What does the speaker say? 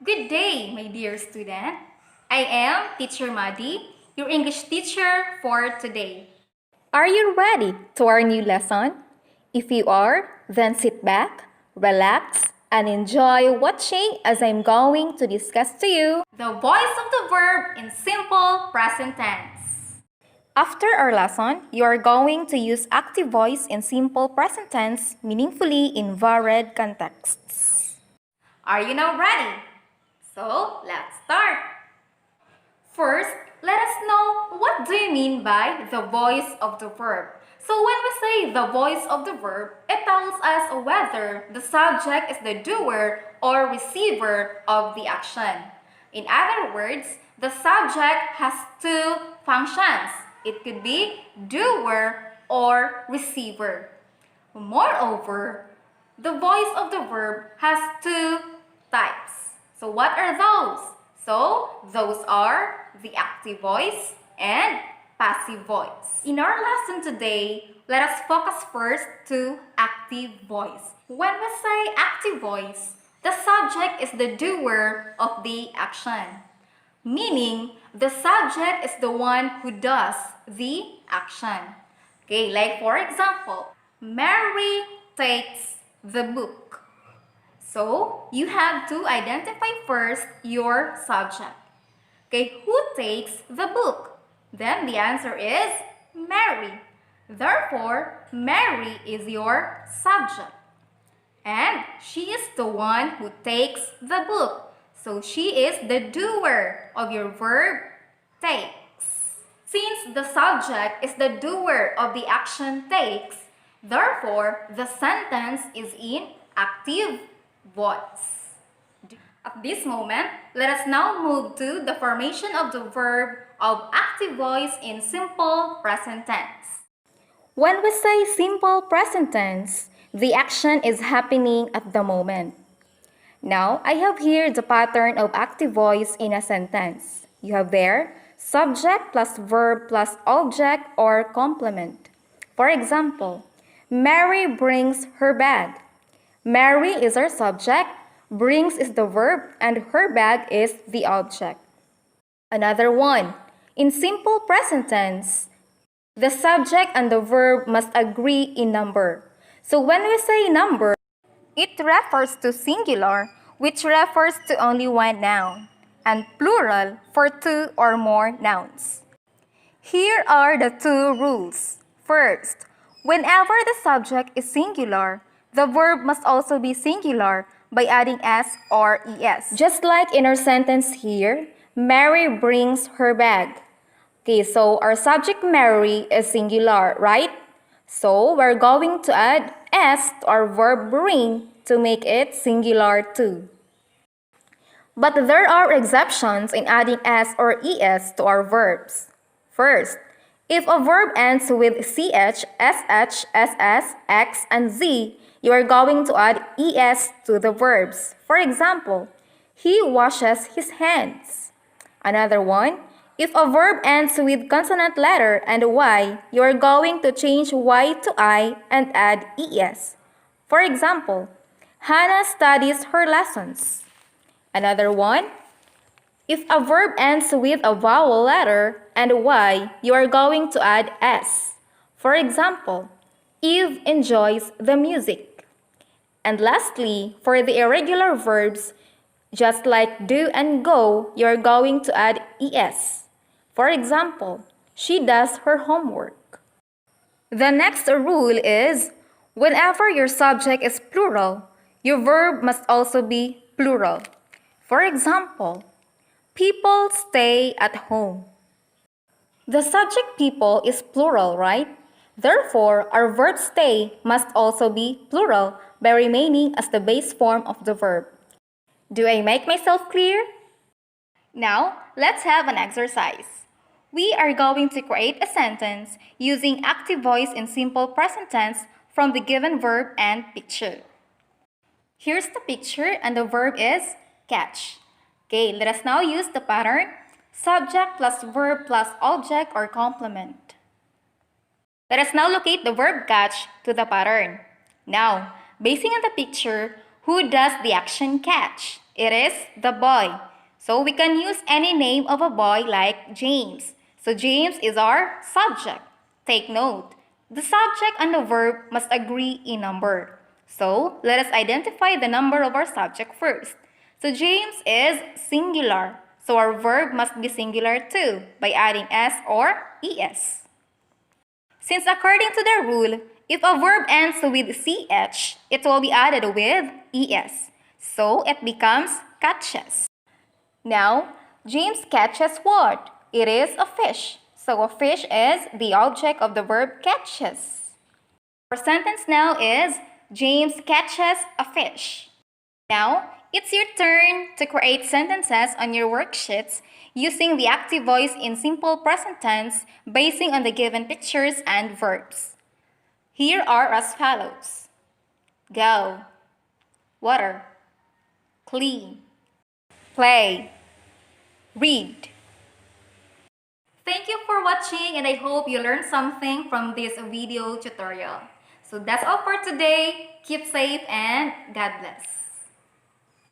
Good day, my dear student. I am Teacher Madi, your English teacher for today. Are you ready to our new lesson? If you are, then sit back, relax, and enjoy watching as I'm going to discuss to you the voice of the verb in simple present tense. After our lesson, you are going to use active voice in simple present tense meaningfully in varied contexts. Are you now ready? So, let's start. First, let us know what do you mean by the voice of the verb. So when we say the voice of the verb, it tells us whether the subject is the doer or receiver of the action. In other words, the subject has two functions. It could be doer or receiver. Moreover, the voice of the verb has two types. So what are those? So those are the active voice and passive voice. In our lesson today, let us focus first to active voice. When we say active voice, the subject is the doer of the action, meaning the subject is the one who does the action. Okay, like for example, Mary takes the book. So, you have to identify first your subject. Okay, who takes the book? Then the answer is Mary. Therefore, Mary is your subject. And she is the one who takes the book. So she is the doer of your verb takes. Since the subject is the doer of the action takes, therefore the sentence is in active voice. At this moment, let us now move to the formation of the verb of active voice in simple present tense. When we say simple present tense, the action is happening at the moment. Now, I have here the pattern of active voice in a sentence. You have there subject plus verb plus object or complement. For example, Mary brings her bag. Mary is our subject, brings is the verb, and her bag is the object. Another one, in simple present tense, the subject and the verb must agree in number. So when we say number, it refers to singular, which refers to only one noun, and plural for two or more nouns. Here are the two rules. First, whenever the subject is singular, the verb must also be singular by adding s or es. Just like in our sentence here, Mary brings her bag. Okay, so our subject Mary is singular, right? So we're going to add s to our verb bring to make it singular too. But there are exceptions in adding s or es to our verbs. First, if a verb ends with ch, sh, ss, x, and z, you are going to add es to the verbs. For example, he washes his hands. Another one, if a verb ends with consonant letter and y, you are going to change y to I and add es. For example, Hannah studies her lessons. Another one, if a verb ends with a vowel letter and y, you are going to add s. For example, Eve enjoys the music. And lastly, for the irregular verbs, just like do and go, you are going to add es. For example, she does her homework. The next rule is, whenever your subject is plural, your verb must also be plural. For example, people stay at home. The subject people is plural, right? Therefore, our verb stay must also be plural by remaining as the base form of the verb. Do I make myself clear? Now, let's have an exercise. We are going to create a sentence using active voice in simple present tense from the given verb and picture. Here's the picture and the verb is catch. Okay, let us now use the pattern subject plus verb plus object or complement. Let us now locate the verb catch to the pattern. Now, basing on the picture, who does the action catch? It is the boy. So we can use any name of a boy like James. So James is our subject. Take note. The subject and the verb must agree in number. So let us identify the number of our subject first. So James is singular. So our verb must be singular too by adding s or es. Since according to the rule, if a verb ends with ch, it will be added with es. So it becomes catches. Now, James catches what? It is a fish. So a fish is the object of the verb catches. Our sentence now is James catches a fish. Now, it's your turn to create sentences on your worksheets using the active voice in simple present tense basing on the given pictures and verbs. Here are as follows. Go, water, clean, play, read. Thank you for watching and I hope you learned something from this video tutorial. So that's all for today. Keep safe and God bless.